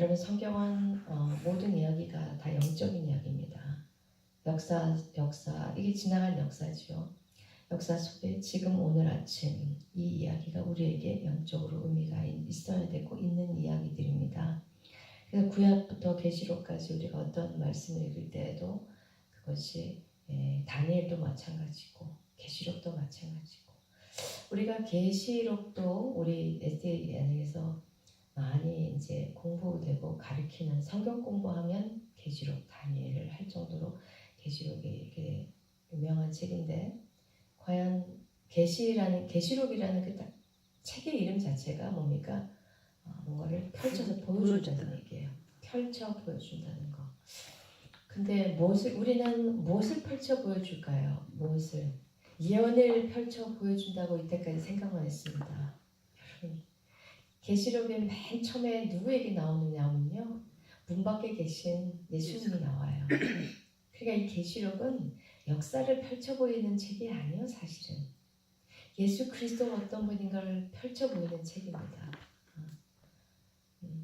여러분 성경은 모든 이야기가 다 영적인 이야기입니다. 역사 이게 지나간 역사죠. 역사 속에 지금 오늘 아침 이 이야기가 우리에게 영적으로 의미가 있어야 되고 있는 이야기들입니다. 그래서 구약부터 계시록까지 우리가 어떤 말씀을 읽을 때에도 그것이 다니엘도 마찬가지고 계시록도 마찬가지고 우리가 계시록도 우리 SDA 안에서 많이 이제 공부되고 가르치는 성경 공부하면 계시록 다니엘을 할 정도로 계시록이 이렇게 유명한 책인데 과연 계시록이라는 그 딱 책의 이름 자체가 뭡니까? 뭔가를 펼쳐서 보여준다는 얘기예요. 펼쳐 보여준다는 거. 근데 우리는 무엇을 펼쳐 보여줄까요? 무엇을? 예언을 펼쳐 보여준다고 이때까지 생각만 했습니다. 여러분, 계시록의 맨 처음에 누구에게 나오느냐면요. 문 밖에 계신 예수님이 나와요. 그러니까 이 계시록은 역사를 펼쳐 보이는 책이 아니에요, 사실은. 예수 그리스도가 어떤 분인가를 펼쳐 보이는 책입니다.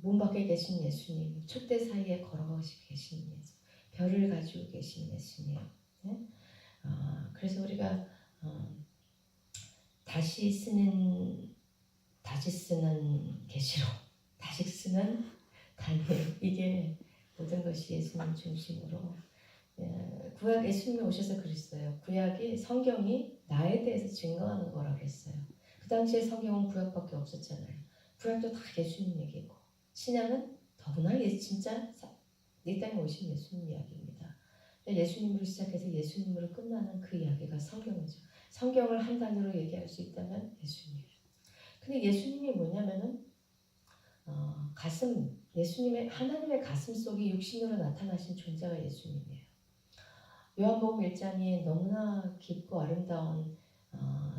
문 밖에 계신 예수님, 촛대 사이에 걸어가시고 계신 예수, 별을 가지고 계신 예수님. 네? 그래서 우리가 다시 쓰는 계시록, 다시 쓰는 다니엘, 이게 모든 것이 예수님 중심으로. 구약 예수님이 오셔서 그랬어요. 구약이 성경이 나에 대해서 증거하는 거라고 그랬어요. 그 당시에 성경은 구약밖에 없었잖아요. 구약도 다 예수님 얘기고 신약은 더구나 진짜 이 땅에 오신 예수님 이야기입니다. 예수님으로 시작해서 예수님으로 끝나는 그 이야기가 성경이죠. 성경을 한 단어로 얘기할 수 있다면 예수님. 근데 예수님이 뭐냐면은 하나님의 가슴 속에 육신으로 나타나신 존재가 예수님이에요. 요한복음 1장이 너무나 깊고 아름다운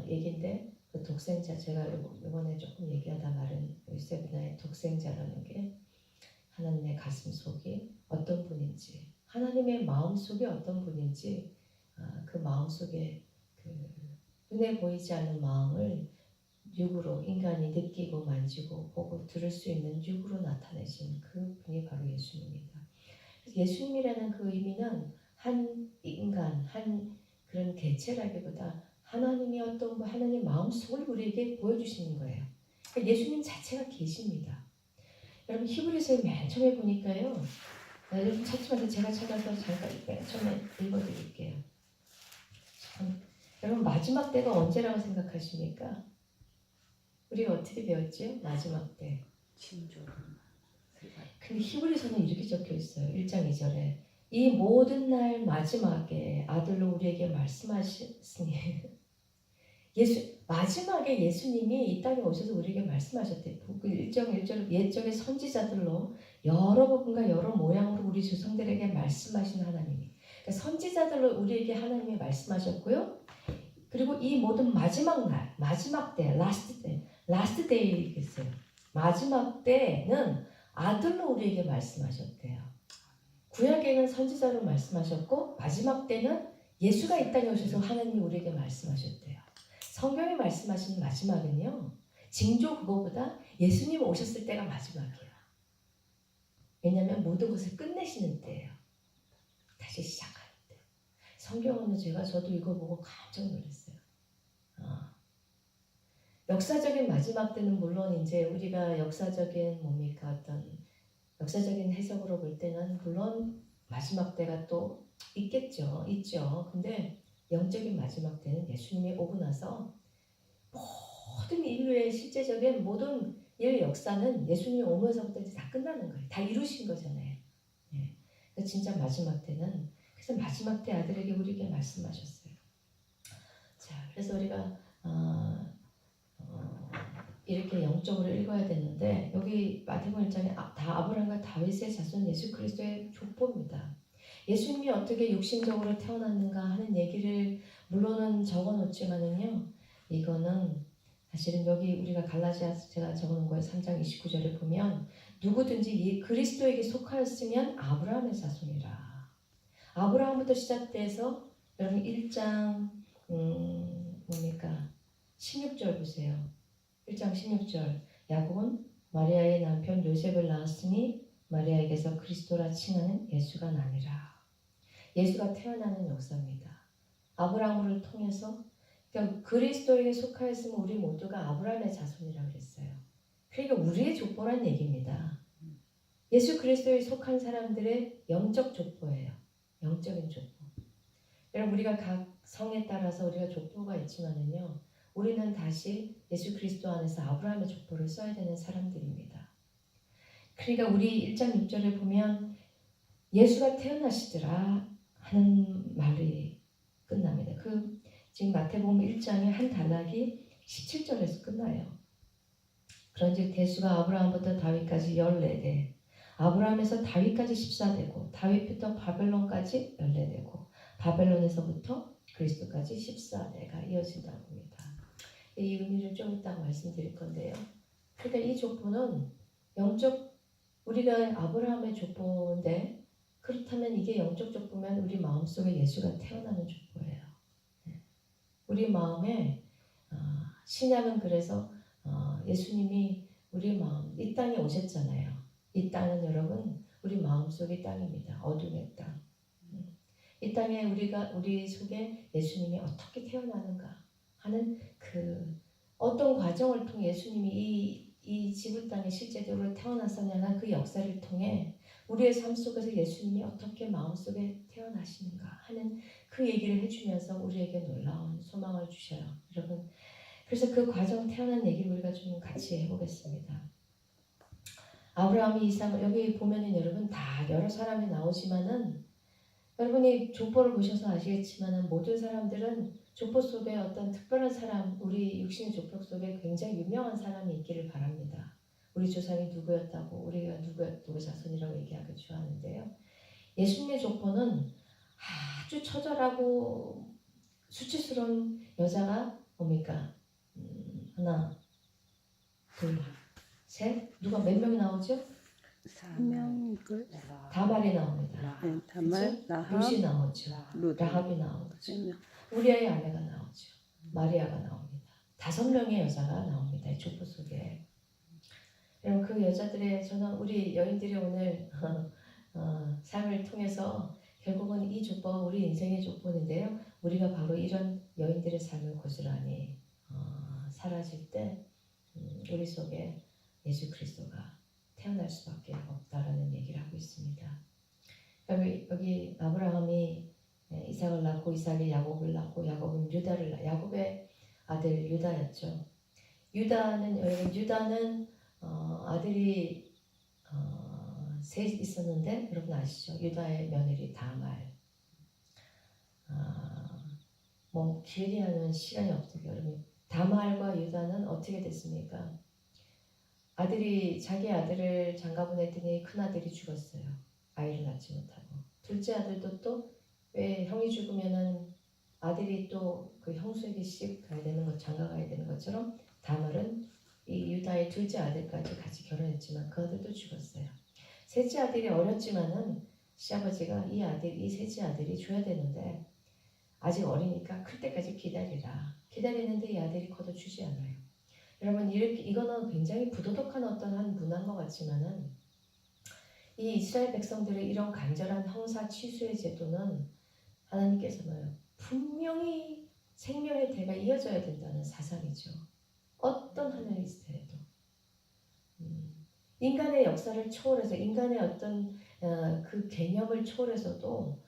얘기인데 그 독생자, 제가 이번에 조금 얘기하다 말은 요셉이나의 독생자라는 게 하나님의 가슴 속이 어떤 분인지, 하나님의 마음 속이 어떤 분인지, 그 마음 속에 그 눈에 보이지 않는 마음을 육으로 인간이 느끼고 만지고 보고 들을 수 있는 육으로 나타내신 그 분이 바로 예수님입니다. 예수님이라는 그 의미는 한 인간, 한 그런 개체라기보다 하나님이 어떤 하나님 마음속을 우리에게 보여주시는 거예요. 그러니까 예수님 자체가 계십니다. 여러분 히브리서의 맨 처음에 보니까요. 여러분 찾지 마세요. 제가 찾아서 잠깐 맨 처음에 읽어드릴게요. 여러분 마지막 때가 언제라고 생각하십니까? 우리가 어떻게 배웠지요? 마지막 때. 근데 히브리서는 이렇게 적혀 있어요. 1장 2절에 이 모든 날 마지막에 아들로 우리에게 말씀하셨으니 마지막에 예수님이 이 땅에 오셔서 우리에게 말씀하셨대요. 그 1장 1절 옛적의 선지자들로 여러 부분과 여러 모양으로 우리 조상들에게 말씀하신 하나님이 그러니까 선지자들로 우리에게 하나님이 말씀하셨고요. 그리고 이 모든 마지막 날, 마지막 때, 라스트 데이겠어요. 마지막 때는 아들로 우리에게 말씀하셨대요. 구약에는 선지자로 말씀하셨고 마지막 때는 예수가 이 땅에 오셔서 하나님이 우리에게 말씀하셨대요. 성경이 말씀하시는 마지막은요. 징조 그거보다 예수님 오셨을 때가 마지막이에요. 왜냐하면 모든 것을 끝내시는 때예요. 다시 시작하는 때. 성경은 저도 읽어보고 깜짝 놀랐어요. 역사적인 마지막 때는 물론 이제 우리가 역사적인 어떤 역사적인 해석으로 볼 때는 물론 마지막 때가 또 있죠. 근데 영적인 마지막 때는 예수님이 오고 나서 모든 인류의 실제적인 모든 일 역사는 예수님이 오면서부터 이제 다 끝나는 거예요. 다 이루신 거잖아요. 예. 그래서 진짜 마지막 때는 그래서 마지막 때 아들에게 우리에게 말씀하셨어요. 자, 그래서 우리가 이렇게 영적으로 읽어야 되는데 여기 마태복음 1장에 다 아브라함과 다윗의 자손 예수 그리스도의 족보입니다. 예수님이 어떻게 육신적으로 태어났는가 하는 얘기를 물론은 적어놓지만은요. 이거는 사실은 여기 우리가 갈라디아서 제가 적어놓은 거에 3장 29절에 보면 누구든지 이 그리스도에게 속하였으면 아브라함의 자손이라. 아브라함부터 시작돼서 여러분 1장 16절 보세요. 1장 16절 야곱은 마리아의 남편 요셉을 낳았으니 마리아에게서 그리스도라 칭하는 예수가 나니라. 예수가 태어나는 역사입니다. 아브라함을 통해서 그러니까 그리스도에게 속하였으면 우리 모두가 아브라함의 자손이라고 그랬어요. 그러니까 우리의 족보란 얘기입니다. 예수 그리스도에 속한 사람들의 영적 족보예요. 영적인 족보. 여러분 우리가 각 성에 따라서 우리가 족보가 있지만은요. 우리는 다시 예수 그리스도 안에서 아브라함의 족보를 써야 되는 사람들입니다. 그러니까 우리 1장 6절에 보면 예수가 태어나시더라 하는 말이 끝납니다. 지금 마태복음 1장의 한 단락이 17절에서 끝나요. 그런즉 대수가 아브라함부터 다윗까지 14대, 아브라함에서 다윗까지 14대고, 다윗부터 바벨론까지 14대고, 바벨론에서부터 그리스도까지 14대가 이어진다고 합니다. 이 의미를 좀 이따가 말씀드릴 건데요. 그러니까 이 족보는 영적, 우리가 아브라함의 족보인데 그렇다면 이게 영적 족보면 우리 마음속에 예수가 태어나는 족보예요. 우리 마음에 신약은 그래서 예수님이 우리 마음, 이 땅에 오셨잖아요. 이 땅은 여러분 우리 마음속의 땅입니다. 어둠의 땅. 이 땅에 우리 속에 예수님이 어떻게 태어나는가 하는 그 어떤 과정을 통해 예수님이 이 지구 땅에 실제적으로 태어났었냐는 그 역사를 통해 우리의 삶 속에서 예수님이 어떻게 마음속에 태어나시는가 하는 그 얘기를 해주면서 우리에게 놀라운 소망을 주셔요. 여러분 그래서 그 과정 태어난 얘기를 우리가 좀 같이 해보겠습니다. 아브라함이 이삭을 여기 보면은 여러분 다 여러 사람이 나오지만은 여러분이 족보를 보셔서 아시겠지만은 모든 사람들은 족보 속에 어떤 특별한 사람, 우리 육신의 족보 속에 굉장히 유명한 사람이 있기를 바랍니다. 우리 조상이 누구였다고 우리가 누구 자손이라고 얘기하기 좋아하는데요. 예수님의 족보는 아주 처절하고 수치스러운 여자가 뭡니까? 하나, 둘, 셋. 누가 몇 명이 나오죠? 3명이걸. 다말이 나옵니다. 네, 다말, 라합, 룻이 나오죠. 룻. 라합이 나오죠. 3명. 우리아의 아내가 나오죠. 마리아가 나옵니다. 5명의 여자가 나옵니다. 이 족보 속에. 여러분 그 여자들의 저는 우리 여인들이 오늘 삶을 통해서 결국은 이 족보가 우리 인생의 족보인데요. 우리가 바로 이런 여인들의 삶을 고스란히 사라질 때 우리 속에 예수 그리스도가 태어날 수밖에 없다라는 얘기를 하고 있습니다. 여기 아브라함이 이삭을 낳고 이삭이 야곱을 낳고 야곱은 유다를 낳고 야곱의 아들 유다였죠. 유다는 아들이 셋 있었는데 여러분 아시죠? 유다의 며느리 다말. 뭐 길게 하면 시간이 없어요. 여러분 다말과 유다는 어떻게 됐습니까? 자기 아들을 장가보냈더니 큰 아들이 죽었어요. 아이를 낳지 못하고. 둘째 아들도 또 왜 형이 죽으면은 아들이 또 그 형수에게 시집 가야 되는 것, 장가 가야 되는 것처럼 다말은 이 유다의 둘째 아들까지 같이 결혼했지만 그 아들도 죽었어요. 셋째 아들이 어렸지만은 시아버지가 이 셋째 아들이 줘야 되는데 아직 어리니까 클 때까지 기다리라. 기다리는데 이 아들이 커도 주지 않아요. 여러분 이거는 굉장히 부도덕한 어떤 한 문화인 것 같지만은 이 이스라엘 백성들의 이런 간절한 형사 취수의 제도는 하나님께서 뭐예요? 분명히 생명의 대가 이어져야 된다는 사상이죠. 어떤 하늘이 있어도 인간의 역사를 초월해서 인간의 어떤 그 개념을 초월해서도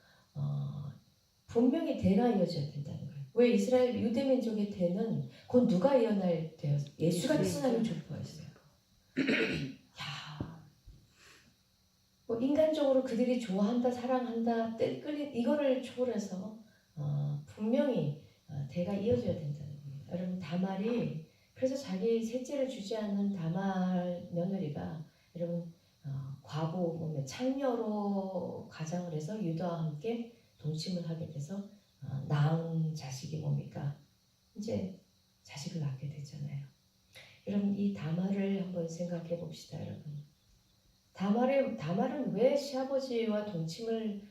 분명히 대가 이어져야 된다는 거예요. 왜 이스라엘 유대민족의 대는 곧 누가 이어날 대요? 예수가 태어나는 족보였어요. 야, 뭐 인간적으로 그들이 좋아한다, 사랑한다, 끌린 이거를 초월해서 분명히 대가 이어져야 된다는 거예요. 여러분 다말이 그래서 자기 셋째를 주지 않는 다말 며느리가 여러분 과부 보면 창녀로 가장을 해서 유다와 함께 동침을 하게 돼서 낳은 자식이 뭡니까? 이제 자식을 낳게 되잖아요. 여러분 이 다말을 한번 생각해 봅시다, 여러분. 다말은 왜 시아버지와 동침을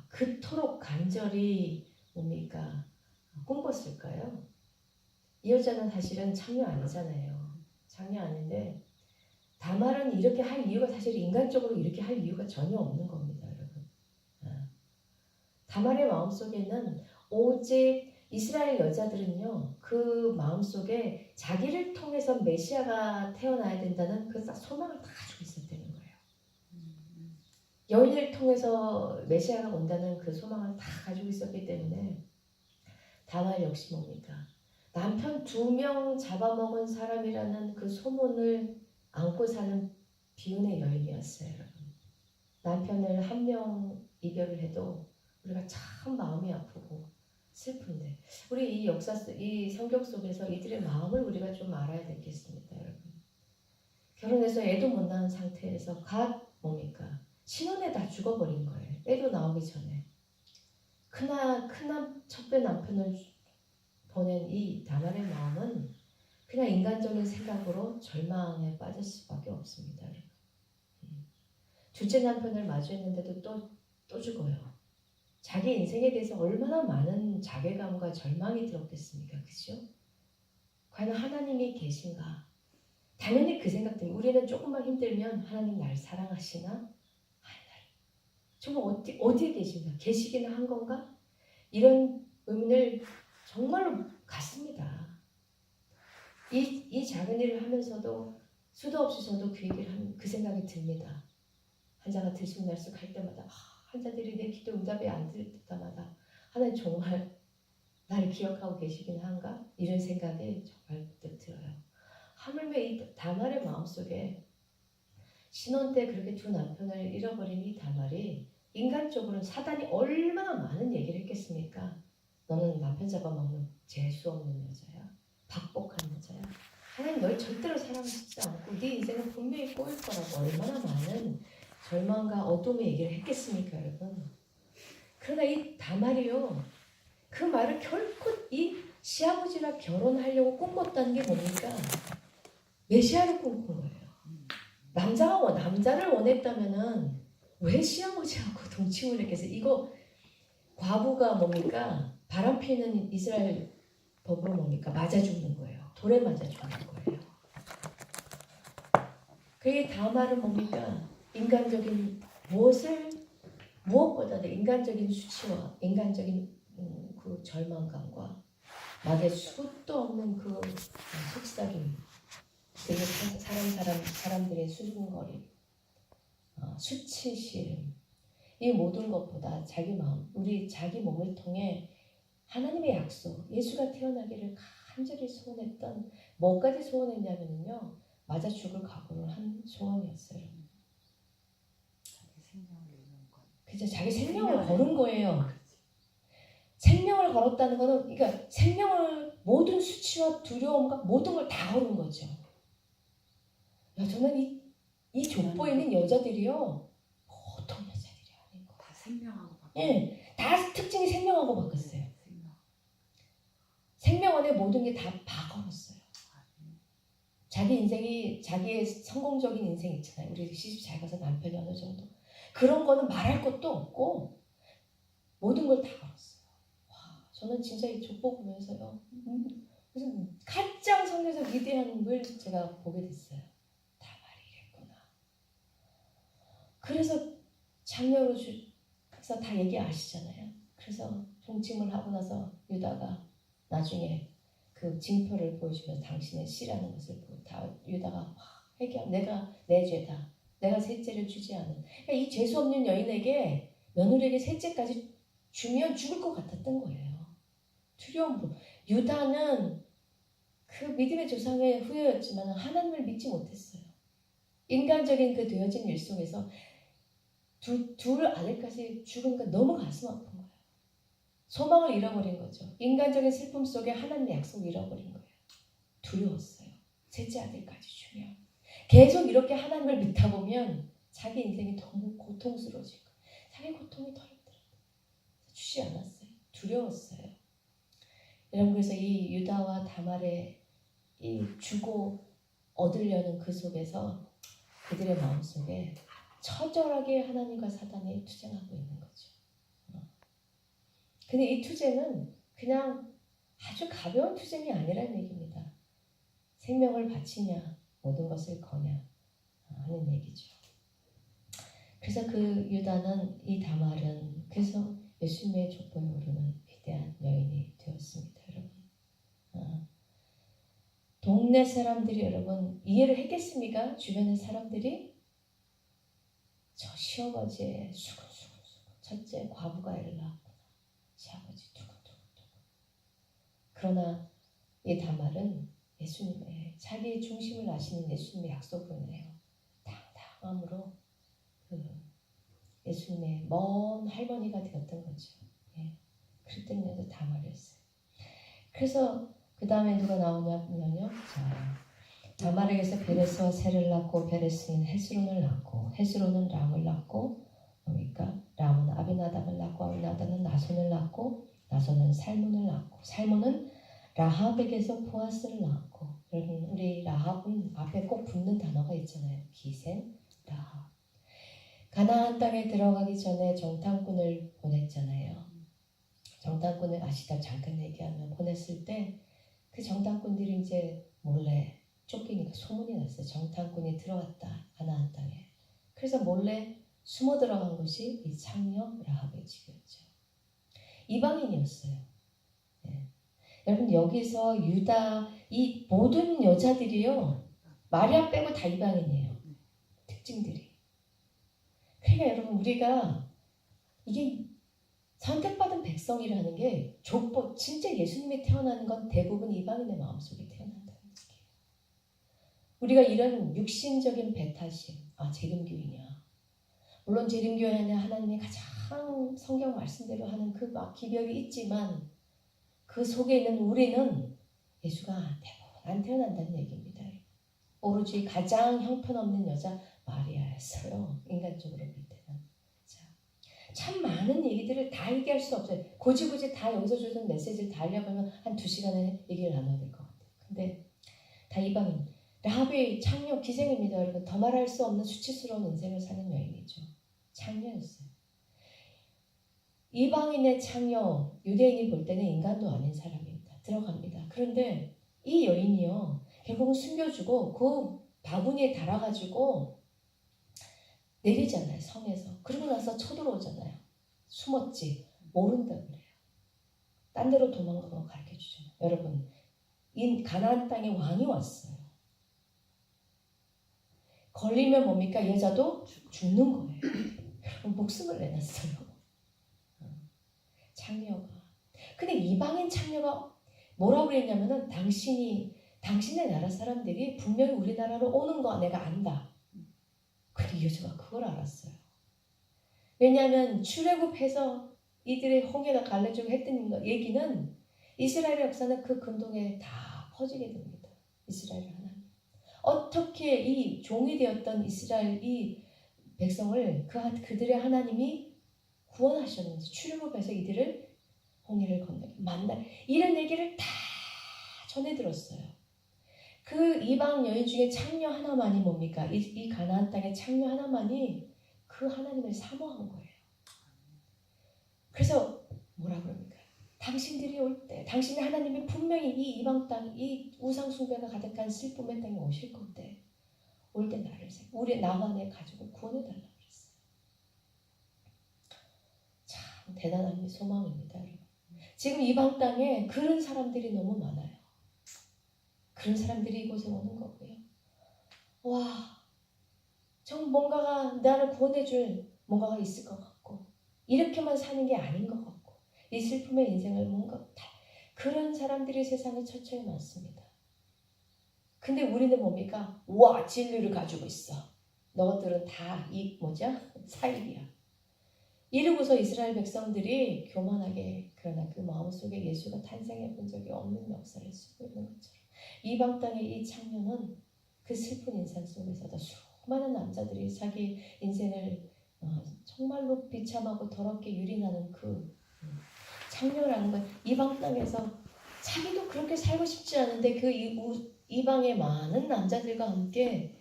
그토록 간절히 뭡니까? 꿈꿨을까요? 이 여자는 사실은 창녀 아니잖아요. 창녀 아닌데 다말은 이렇게 할 이유가 사실 인간적으로 이렇게 할 이유가 전혀 없는 겁니다, 여러분. 다말의 마음속에는 오직 이스라엘 여자들은요, 그 마음속에 자기를 통해서 메시아가 태어나야 된다는 그 소망을 다 가지고 있었다는 거예요. 여인을 통해서 메시아가 온다는 그 소망을 다 가지고 있었기 때문에 다말 역시 뭡니까? 남편 2명 잡아먹은 사람이라는 그 소문을 안고 사는 비운의 여인이었어요, 여러분. 남편을 1명 이별을 해도 우리가 참 마음이 아프고 슬픈데 우리 이 역사 이 성경 속에서 이들의 마음을 우리가 좀 알아야 되겠습니다, 여러분. 결혼해서 애도 못 낳은 상태에서 뭡니까? 신혼에 다 죽어버린 거예요. 애도 나오기 전에. 첫째 남편을 보낸 이 다말의 마음은 그냥 인간적인 생각으로 절망에 빠질 수밖에 없습니다. 둘째 남편을 마주했는데도 또 죽어요. 자기 인생에 대해서 얼마나 많은 자괴감과 절망이 들었겠습니까? 그죠? 과연 하나님이 계신가? 당연히 그 생각 때문에 우리는 조금만 힘들면 하나님 날 사랑하시나? 정말 어디에 계신가? 계시기는 한 건가? 이런 의문을 정말로 갖습니다. 이 작은 일을 하면서도 수도 없이 저도 그 생각이 듭니다. 한자가 들쑥날쑥 할 때마다 한자들이 내 기도 응답이 안 될 때마다 하나님 정말 나를 기억하고 계시긴 한가? 이런 생각이 정말 들어요. 하물며 이 다말의 마음속에 신혼 때 그렇게 2 남편을 잃어버린 이 다말이 인간적으로는 사단이 얼마나 많은 얘기를 했겠습니까? 너는 남편 잡아먹는 재수 없는 여자야. 박복한 여자야. 하나님 널 절대로 사랑하시지 않고 네 인생은 분명히 꼬일 거라고 얼마나 많은 절망과 어둠의 얘기를 했겠습니까, 여러분? 그러나 이 다말이요. 그 말을 결코 이 시아버지랑 결혼하려고 꿈꿨다는 게 뭡니까? 메시아를 꿈꾼 거예요. 남자를 원했다면은 왜 시아버지하고 동침을 했겠어요? 이거 과부가 뭡니까? 바람 피는 이스라엘 법으로 뭡니까? 맞아 죽는 거예요. 돌에 맞아 죽는 거예요. 그게 다말은 뭡니까? 인간적인 무엇보다도 인간적인 수치와 인간적인 그 절망감과 막의 수도 없는 그 속삭임, 그리고 사람들의 수군거림, 수치심, 이 모든 것보다 자기 몸을 통해 하나님의 약속, 예수가 태어나기를 간절히 소원했던 뭐까지 소원했냐면요, 맞아 죽을 각오를 한 소원이었어요. 그죠? 자기 생명을 거는 거예요. 생명을 걸었다는 거는, 그러니까 모든 수치와 두려움과 모든 걸 다 걸은 거죠. 저는 이 족보에 있는 여자들이요, 보통 여자들이 아닌 거예요. 다 생명하고 바뀌었어요. 예, 다 특징이 생명하고 바뀌었어요. 생명 안에 모든 게 다 걸었어요. 자기 인생이, 자기의 성공적인 인생 있잖아요. 우리 시집 잘 가서 남편이 어느 정도. 그런 거는 말할 것도 없고, 모든 걸 다 걸었어요. 와, 저는 진짜 이 족보 보면서요, 무슨 가짜 성경에서 위대한 걸 제가 보게 됐어요. 다 말이 이랬구나. 그래서 장녀로 그래서 다 얘기 아시잖아요. 그래서 동침을 하고 나서 유다가 나중에 그 징표를 보여주면서 당신의 씨라는 것을 보고 다 유다가 내가 내 죄다. 내가 셋째를 주지 않은. 그러니까 이 재수 없는 여인에게 며느리에게 셋째까지 주면 죽을 것 같았던 거예요. 두려움으로. 유다는 그 믿음의 조상의 후예였지만 하나님을 믿지 못했어요. 인간적인 그 되어진 일 속에서 둘 아들까지 죽은 건 너무 가슴 아픈 거예요. 소망을 잃어버린 거죠. 인간적인 슬픔 속에 하나님의 약속을 잃어버린 거예요. 두려웠어요. 셋째 아들까지 주면. 계속 이렇게 하나님을 믿다 보면 자기 인생이 너무 고통스러워질 거예요. 자기 고통이 더 힘들어요. 주지 않았어요. 두려웠어요. 여러분, 그래서 이 유다와 다말의 이 주고 얻으려는 그 속에서 그들의 마음속에 처절하게 하나님과 사단이 투쟁하고 있는 거죠. 근데 이 투쟁은 그냥 아주 가벼운 투쟁이 아니라는 얘기입니다. 생명을 바치냐, 모든 것을 거냐. 하는 얘기죠. 그래서 그 유다는 이 다말은 그래서 예수님의 족보에 오르는 위대한 여인이 되었습니다. 여러분. 동네 사람들이 여러분 이해를 했겠습니까? 주변의 사람들이 저 시어버지의 수근수근 첫째 과부가 애를 낳았구나. 시아버지 두근두근두근. 그러나 이 다말은 예수님의 자기 중심을 아시는 예수님의 약속을 해요. 당당함으로 예수님의 먼 할머니가 되었던 거죠. 예. 그랬더니 다말이었어요. 그래서 그 다음에 누가 나오냐면요. 자, 다말에게서 베레스와 셀을 낳고 베레스는 헤스론을 낳고 헤스론은 람을 낳고 뭡니까? 람은 아비나답을 낳고 아비나답은 나손을 낳고 나손은 살몬을 낳고 살몬은 라합에게서 보아스를 낳고 여러분 우리 라합은 앞에 꼭 붙는 단어가 있잖아요. 기생 라합. 가나안 땅에 들어가기 전에 정탐꾼을 보냈잖아요. 정탐꾼을 아시다 잠깐 얘기하면 보냈을 때 그 정탐꾼들이 이제 몰래 쫓기니까 소문이 났어요. 정탐꾼이 들어왔다 가나안 땅에. 그래서 몰래 숨어 들어간 곳이 이 창녀 라합의 집이었죠. 이방인이었어요. 네. 여러분 여기서 유다 이 모든 여자들이요 마리아 빼고 다 이방인이에요. 특징들이. 그러니까 여러분 우리가 이게 선택받은 백성이라는 게 족보 진짜 예수님이 태어나는 건 대부분 이방인의 마음속에 태어난다는 얘기예요. 우리가 이런 육신적인 배타심, 재림교회냐. 물론 재림교회 안에 하나님이 가장 성경 말씀대로 하는 그 기별이 있지만 그 속에 있는 우리는 예수가 대부분 안 태어난다는 얘기입니다. 오로지 가장 형편없는 여자 마리아였어요. 인간적으로 볼 때는. 참 많은 얘기들을 다 얘기할 수 없어요. 고지고지 다 여기서 주는 메시지를 다 하려면 한 2시간에 얘기를 나눠야 될 것 같아요. 근데 다 이방인. 라합이 창녀 기생입니다. 여러분. 더 말할 수 없는 수치스러운 인생을 사는 여인이죠. 창녀였어요. 이방인의 창녀, 유대인이 볼 때는 인간도 아닌 사람입니다. 들어갑니다. 그런데 이 여인이요. 결국은 숨겨주고 그 바구니에 달아가지고 내리잖아요. 성에서. 그러고 나서 쳐들어오잖아요. 숨었지. 모른다 그래요. 딴 데로 도망가고 가르쳐주잖아요. 여러분 이 가나안 땅에 왕이 왔어요. 걸리면 뭡니까? 여자도 죽는 거예요. 여러분 목숨을 내놨어요. 창녀가. 근데 이방인 창녀가 뭐라고 그랬냐면은 당신의 나라 사람들이 분명히 우리나라로 오는 거 내가 안다. 근데 여자가 그걸 알았어요. 왜냐하면 출애굽해서 이들의 홍해가 갈라지고 했던 얘기는 이스라엘의 역사는 그 근동에 다 퍼지게 됩니다. 이스라엘 하나님. 어떻게 이 종이 되었던 이스라엘 이 백성을 그들의 하나님이 구원하셨는지 출애굽해서 이들을 홍해를 건너게 만나 이런 얘기를 다 전해 들었어요. 그 이방 여인 중에 창녀 하나만이 뭡니까? 이 가나안 땅의 창녀 하나만이 그 하나님을 사모한 거예요. 그래서 뭐라 그럽니까? 당신들이 올 때, 당신의 하나님이 분명히 이 이방 땅, 이 우상 숭배가 가득한 슬픔의 땅에 오실 건데 올 때 우리 나와 내 가족을 구원해달라고 그랬어요. 참 대단한 소망입니다. 여러분. 지금 이방 땅에 그런 사람들이 너무 많아요. 그런 사람들이 이곳에 오는 거고요. 와, 정 뭔가가 나를 구원해줄 뭔가가 있을 것 같고 이렇게만 사는 게 아닌 것 같고 이 슬픔의 인생을 뭔가 그런 사람들이 세상에 처처에 많습니다. 근데 우리는 뭡니까? 와, 진리를 가지고 있어. 너희들은 다 사입이야. 이러고서 이스라엘 백성들이 교만하게 그러나 그 마음속에 예수가 탄생해 본 적이 없는 역사를 쓰고 있는 것처럼 이방 땅의 이 창녀는 그 슬픈 인생 속에서도 수많은 남자들이 자기 인생을 정말로 비참하고 더럽게 유린하는 그 창녀라는 건 이방 땅에서 자기도 그렇게 살고 싶지 않은데 그 이방의 많은 남자들과 함께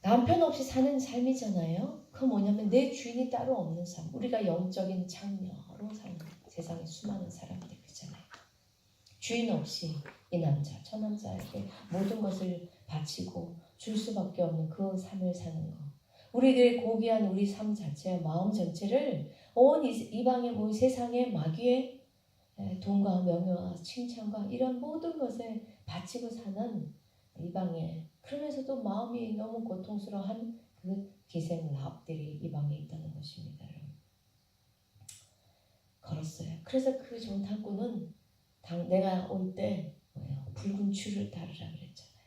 남편 없이 사는 삶이잖아요. 그 뭐냐면 내 주인이 따로 없는 삶. 우리가 영적인 창녀로 사는 세상에 수많은 사람들이잖아요. 주인 없이 이 남자, 저 남자에게 모든 것을 바치고 줄 수밖에 없는 그 삶을 사는 거. 우리들의 고귀한 우리 삶 자체와 마음 전체를 온 이방의 모든 세상의 마귀의 돈과 명예와 칭찬과 이런 모든 것에 바치고 사는 이방에, 그러면서도 마음이 너무 고통스러워한 그 기생 라합들이 이방에 있다는 것입니다. 여러분. 걸었어요. 그래서 그 종탄꾼은 내가 올 때 붉은 추를 따르라 그랬잖아요.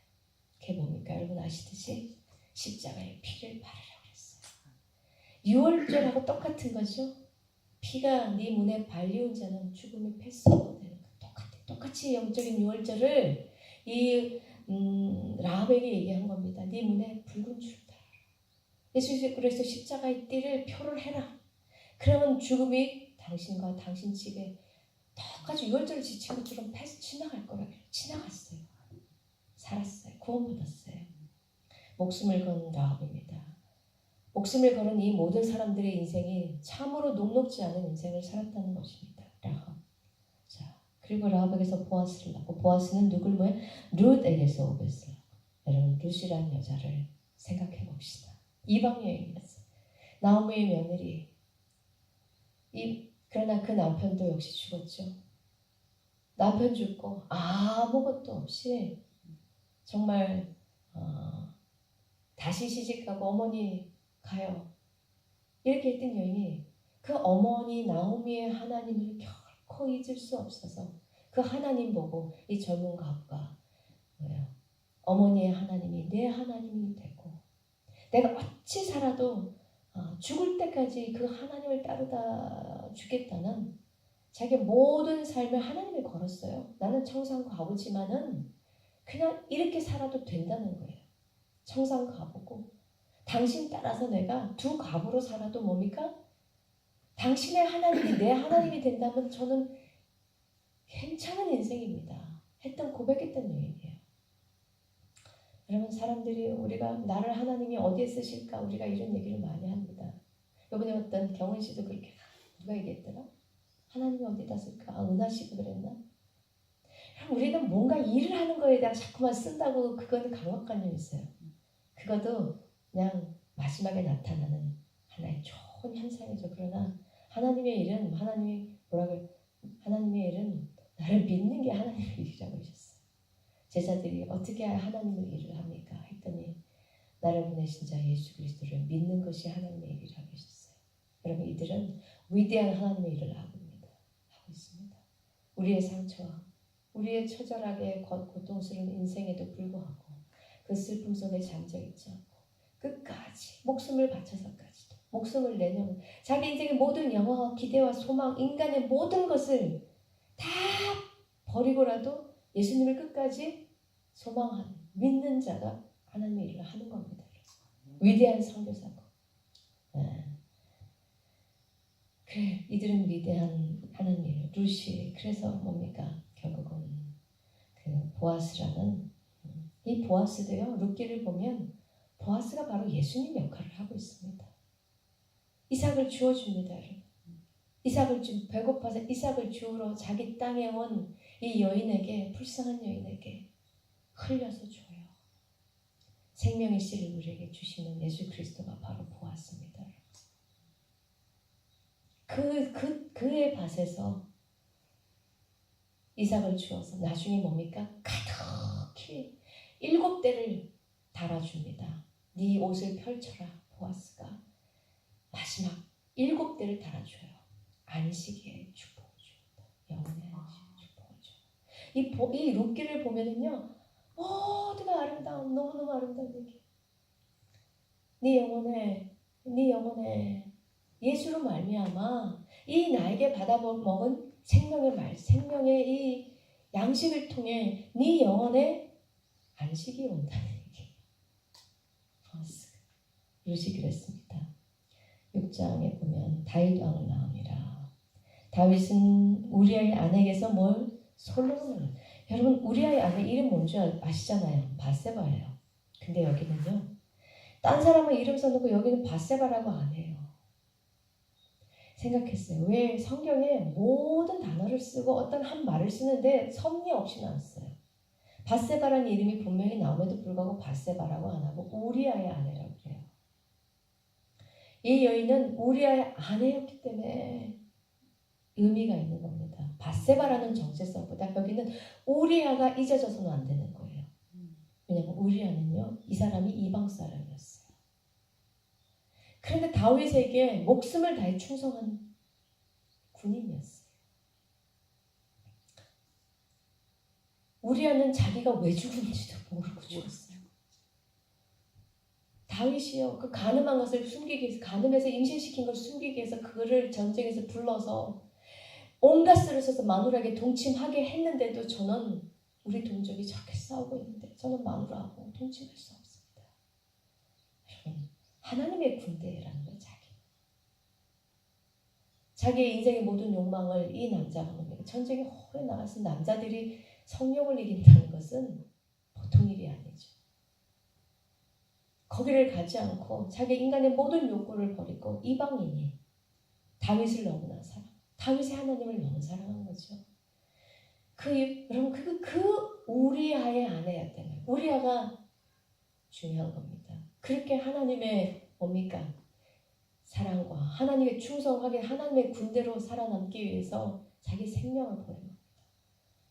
그게 뭡니까? 여러분 아시듯이 십자가에 피를 바르라 그랬어요. 유월절하고 똑같은 거죠. 피가 네 문에 발리운 자는 죽음의 패스가 되는 거 똑같이 영적인 유월절을 이 라합에게 얘기한 겁니다. 네 문에 붉은 추를 따르라. 예수께서 그래서 십자가의 띠를 표를 해라. 그러면 죽음이 당신과 당신 집에 똑같이 유월절을 지친 것처럼 패스 지나갈 거라고. 지나갔어요. 살았어요. 구원받았어요. 목숨을 건 라합입니다. 목숨을 걸은 이 모든 사람들의 인생이 참으로 녹록지 않은 인생을 살았다는 것입니다. 라합. 자, 그리고 라합에게서 보아스를 낳고, 보아스는 누굴 뭐해? 룻에게서 오베스를. 여러분, 룻이라는 여자를 생각해 봅시다. 이방 여인이었어요. 나오미의 며느리. 그러나 그 남편도 역시 죽었죠. 남편 죽고 아무것도 없이 정말 다시 시집가고 어머니 가요. 이렇게 했던 여인이 그 어머니 나오미의 하나님을 결코 잊을 수 없어서 그 하나님 보고 이 젊은 가부가 어머니의 하나님이 내 하나님이 되고 내가 어찌 살아도 죽을 때까지 그 하나님을 따르다 죽겠다는 자기 모든 삶을 하나님에 걸었어요. 나는 청산 과부지만은 그냥 이렇게 살아도 된다는 거예요. 청산 과부고 당신 따라서 내가 두 과부로 살아도 뭡니까? 당신의 하나님이 내 하나님이 된다면 저는 괜찮은 인생입니다. 했던 고백했던 여인이에요. 여러분 사람들이 우리가 나를 하나님이 어디에 쓰실까 우리가 이런 얘기를 많이 합니다. 이번에 어떤 경은 씨도 그렇게 누가 얘기했더라? 하나님이 어디다 쓸까? 은하 씨도 그랬나? 우리는 뭔가 일을 하는 거에 대한 자꾸만 쓴다고 그거는 강박관념이 있어요. 그것도 그냥 마지막에 나타나는 하나의 좋은 현상이죠. 그러나 하나님의 일은 하나님의 일은 나를 믿는 게 하나님의 일이라고 하셨어요. 제자들이 어떻게 하나님의 일을 합니까? 했더니 나를 보내신 자 예수 그리스도를 믿는 것이 하나님의 일이라고 하셨어요. 여러분 이들은 위대한 하나님의 일을 하고 있습니다. 우리의 상처와 우리의 처절하게 고통스러운 인생에도 불구하고 그 슬픔 속에 잠져 있지 않고 끝까지 목숨을 바쳐서까지도 목숨을 내놓은 자기 인생의 모든 영화와 기대와 소망 인간의 모든 것을 다 버리고라도 예수님을 끝까지 소망하는 믿는 자가 하나님의 일을 하는 겁니다. 위대한 선교사고 그래 이들은 위대한 하나님 일 룻이 그래서 뭡니까 결국은 그 보아스라는 이 보아스도요 룻기를 보면 보아스가 바로 예수님 역할을 하고 있습니다. 이삭을 주어줍니다. 이삭을 배고파서 이삭을 주우러 자기 땅에 온 이 여인에게 불쌍한 여인에게 흘려서 줘요. 생명의 씨를 우리에게 주시는 예수 그리스도가 바로 보아스입니다. 그의 밭에서 이삭을 주어서 나중에 뭡니까? 가득히 7대를 달아줍니다. 네 옷을 펼쳐라 보아스가 마지막 7대를 달아줘요. 안식의 축복을 줍니다. 영원의 안식의 축복을 줘요. 이 룻기를 보면은요 모두가 아름다운 너무너무 아름다운 얘기. 네 영혼에 예수로 말미암아 이 나에게 받아먹은 생명의 이 양식을 통해 네 영혼에 안식이 온다는 얘기. 룻이 그랬습니다. 6장에 보면 다윗 왕을 낳으니라. 다윗은 우리아의 아내에게서 솔로몬을 여러분 우리아의 아내 이름 뭔지 아시잖아요. 바세바예요. 근데 여기는요. 딴 사람은 이름 써놓고 여기는 바세바라고 안 해요. 생각했어요. 왜 성경에 모든 단어를 쓰고 어떤 한 말을 쓰는데 섭리 없이는 안 써요. 밧세바라는 이름이 분명히 나옴에도 불구하고 밧세바라고 안 하고 우리아의 아내라고 그래요. 이 여인은 우리아의 아내였기 때문에 의미가 있는 겁니다. 밧세바라는 정체성보다 여기는 우리아가 잊어져서는 안 되는 거예요. 왜냐하면 우리아는요, 이 사람이 이방 사람이었어요. 그런데 다윗에게 목숨을 다해 충성한 군인이었어요. 우리아는 자기가 왜 죽은지도 모르고 죽었어요. 다윗이요, 그 가늠한 것을 숨기기 위해서, 가늠해서 임신시킨 걸 숨기기 위해서 그를 전쟁에서 불러서 온갖 수를 써서 마누라에게 동침하게 했는데도 저는 우리 동족이 저렇게 싸우고 있는데 저는 마누라하고 동침할 수 없습니다. 여러분, 하나님의 군대라는 거예요. 자기의 인생의 모든 욕망을 이 남자가 뭡니까? 전쟁에 호에 나가서 남자들이 성욕을 이긴다는 것은 보통 일이 아니죠. 거기를 가지 않고 자기 인간의 모든 욕구를 버리고 이방인이 다윗을 너무나 다윗의 하나님을 너무 사랑한 거죠. 여러분 그 우리아의 아내였다면 우리아가 중요한 겁니다. 그렇게 하나님의 뭡니까? 사랑과 하나님의 충성하게 하나님의 군대로 살아남기 위해서 자기 생명을 버린 겁니다.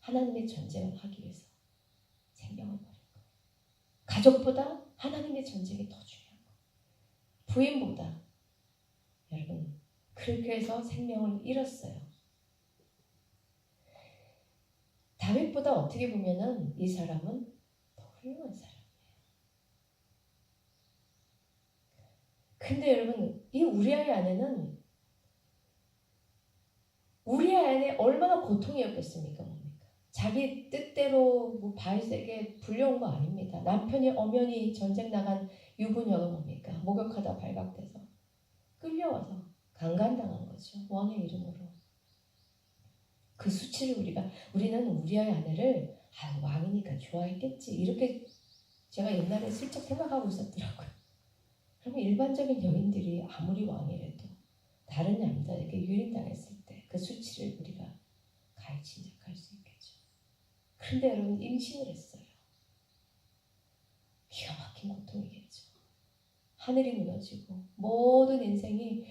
하나님의 전쟁을 하기 위해서 생명을 버린 거예요. 가족보다 하나님의 전쟁이 더 중요한 거예요. 부인보다. 여러분, 그렇게 해서 생명을 잃었어요. 다윗보다 어떻게 보면은 이 사람은 더 훌륭한 사람이에요. 근데 여러분, 이 우리아의 아내는 우리아의 아내 얼마나 고통이었겠습니까? 뭡니까? 자기 뜻대로 바윗에게 불려온 거 아닙니다. 남편이 엄연히 전쟁 나간 유부녀가 뭡니까? 목욕하다 발각돼서 끌려와서 강간당한 거죠. 왕의 이름으로. 그 수치를 우리는 우리아의 아내를 왕이니까 좋아했겠지. 이렇게 제가 옛날에 슬쩍 생각하고 있었더라고요. 그러면 일반적인 여인들이 아무리 왕이라도 다른 남자에게 유린당했을 때 그 수치를 우리가 가해진작할 수 있겠죠. 그런데 여러분 임신을 했어요. 기가 막힌 고통이겠죠. 하늘이 무너지고 모든 인생이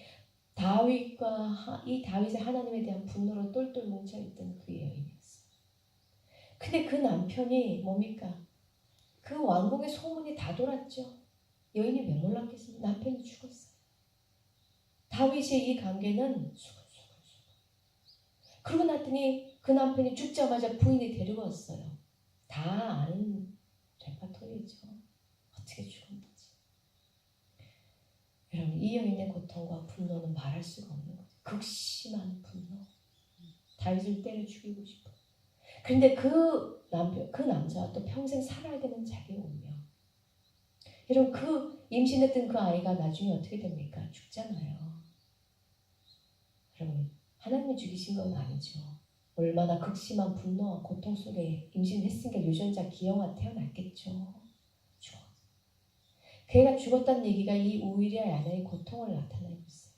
이 다윗의 하나님에 대한 분노로 똘똘 뭉쳐있던 그 여인이었어요. 근데 그 남편이 뭡니까? 그 왕궁의 소문이 다 돌았죠. 여인이 왜 몰랐겠습니까? 남편이 죽었어요. 다윗의 이 관계는 수근수근. 그러고 났더니 그 남편이 죽자마자 부인이 데리고 왔어요. 다 아는 레파토리죠. 어떻게 죽었는지. 여러분, 이 여인의 고통과 분노는 말할 수가 없는 거죠. 극심한 분노. 다윗을 때려 죽이고 싶어. 그런데 그 남자와 또 평생 살아야 되는 자기의 운명. 여러분, 그 임신했던 그 아이가 나중에 어떻게 됩니까? 죽잖아요. 여러분, 하나님이 죽이신 건 아니죠. 얼마나 극심한 분노와 고통 속에 임신했으니까 유전자 기형아 태어났겠죠. 죽어. 그 애가 죽었다는 얘기가 이 우리아의 아내의 고통을 나타내고 있어요.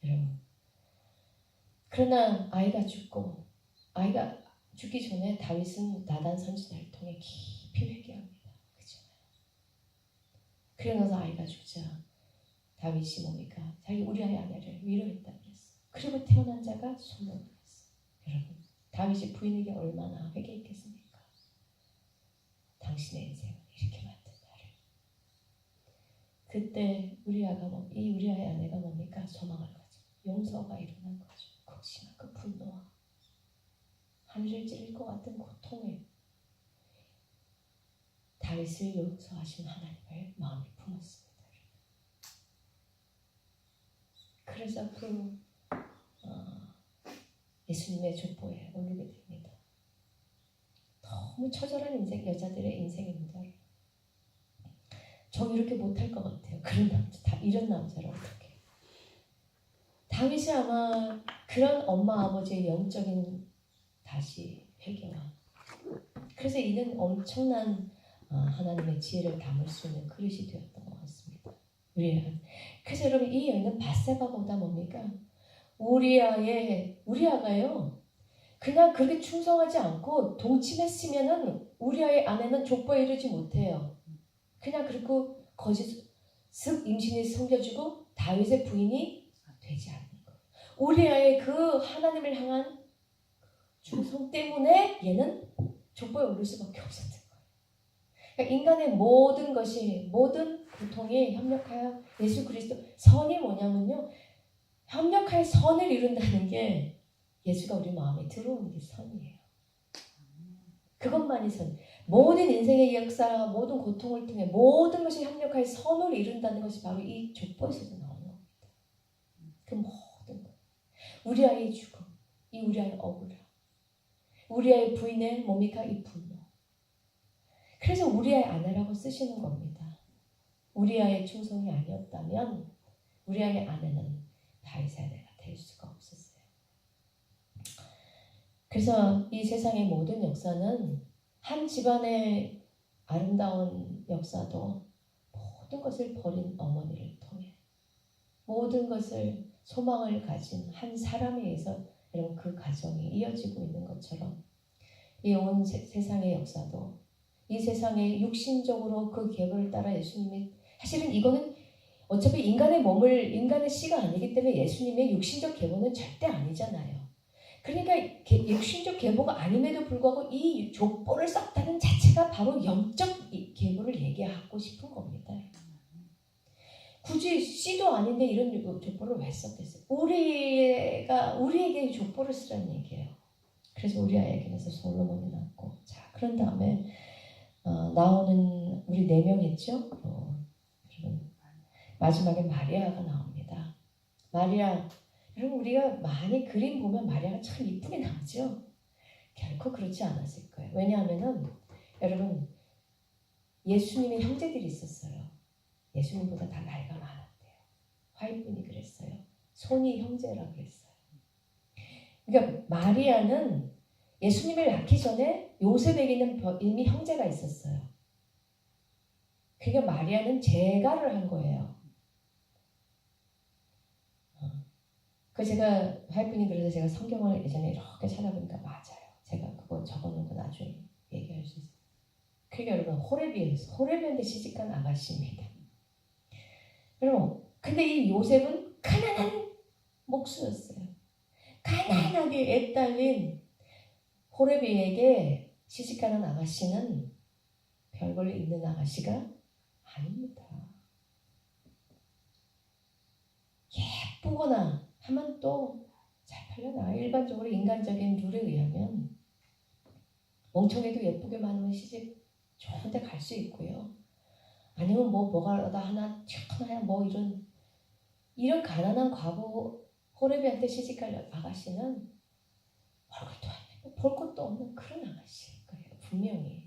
여러분, 그러나 아이가 죽기 전에 다윗은 나단 선지자를 통해 깊이 회개합니다. 그러면서 아이가 죽자 다윗이 뭡니까? 자기 우리아의 아내를 위로했다 그랬어. 그리고 태어난 자가 솔로몬이었어. 여러분, 다윗이 부인에게 얼마나 회개했겠습니까? 당신의 인생을 이렇게 만든 나를. 그때 이 우리아의 아내가 뭡니까? 소망을 가지고 용서가 일어난 거죠. 극심한 그 분노와 하늘을 찌를 것 같은 고통에 다윗을 용서하신 하나님을 마음에 품었습니다. 그래서 예수님의 족보에 오르게 됩니다. 너무 처절한 여자들의 인생입니다. 저 이렇게 못할 것 같아요. 이런 남자를 어떻게. 다윗이 아마 그런 엄마 아버지의 영적인 다시 회개와 그래서 이는 엄청난 하나님의 지혜를 담을 수 있는 그릇이 되었던 것 같습니다. 그래서 여러분 이 여인은 밧세바보다 뭡니까? 우리아가요 그냥 그렇게 충성하지 않고 동침했으면은 우리아의 아내는 족보에 이르지 못해요. 그냥 그리고 거짓 슥 임신이 섬겨주고 다윗의 부인이 되지 않는 거예요. 우리아의 그 하나님을 향한 충성 때문에 얘는 족보에 오를 수밖에 없었던 거예요. 그러니까 인간의 모든 것이 모든 고통이 협력하여 예수 그리스도 선이 뭐냐면요. 협력하여 선을 이룬다는 게 예수가 우리 마음에 들어오는 게 선이에요. 그것만이 선. 모든 인생의 역사, 모든 고통을 통해 모든 것이 협력하여 선을 이룬다는 것이 바로 이 족보에서도 나오는 겁니다. 그 모든 것. 우리 아이의 죽음, 이 우리 아이의 억울함, 우리 아이의 부인의 뭡니까? 이 분노. 그래서 우리 아이 아내라고 쓰시는 겁니다. 우리 아이의 충성이 아니었다면 우리 아이의 아내는 다윗의 아내가 될 수가 없었어요. 그래서 이 세상의 모든 역사는 한 집안의 아름다운 역사도 모든 것을 버린 어머니를 통해 모든 것을 소망을 가진 한 사람에 의해서 여러분 그 가정이 이어지고 있는 것처럼 이 온 세상의 역사도 이 세상에 육신적으로 그 계보를 따라 예수님이 사실은 이거는 어차피 인간의 씨가 아니기 때문에 예수님의 육신적 계보는 절대 아니잖아요. 그러니까 육신적 계보가 아님에도 불구하고 이 족보를 썼다는 자체가 바로 영적 계보를 얘기하고 싶은 겁니다. 굳이 씨도 아닌데 이런 족보를 왜 썼겠어요? 우리에게 족보를 쓰라는 얘기예요. 그래서 우리 아이에게서 솔로몬이 낳고, 자 그런 다음에 나오는 우리 4명 했죠? 여러분 마지막에 마리아가 나옵니다. 마리아, 여러분 우리가 많이 그림 보면 마리아가 참 이쁘게 나오죠? 결코 그렇지 않았을 거예요. 왜냐하면은 여러분 예수님의 형제들이 있었어요. 예수님보다 다 나이가 많았대요. 화이트분이 그랬어요. 손이 형제라고 그랬어요. 그러니까 마리아는 예수님을 낳기 전에 요셉에게는 이미 형제가 있었어요. 그러니까 마리아는 재가를 한 거예요. 그 제가 화이트분이 그래서 제가 성경을 예전에 이렇게 찾아보니까 맞아요. 제가 그거 적어놓은 거 나중에 얘기할 수 있어요. 그러니까 여러분 호레비한테 시집간 아가씨입니다. 여러분 근데 이 요셉은 가난한 목수였어요. 가난하게 애딸린 호레비에게 시집가는 아가씨는 별 볼일 있는 아가씨가 아닙니다. 예쁘거나 하면 또 잘 팔려나가요. 일반적으로 인간적인 룰에 의하면 멍청해도 예쁘게 많으면 시집 좋은 데 갈 수 있고요. 아니면 뭐가 하나 튀어나야 뭐 이런 가난한 과부 호레비한테 시집갈 아가씨는 얼굴도 안 예쁘고 볼 것도 없는 그런 아가씨일 거예요. 분명히.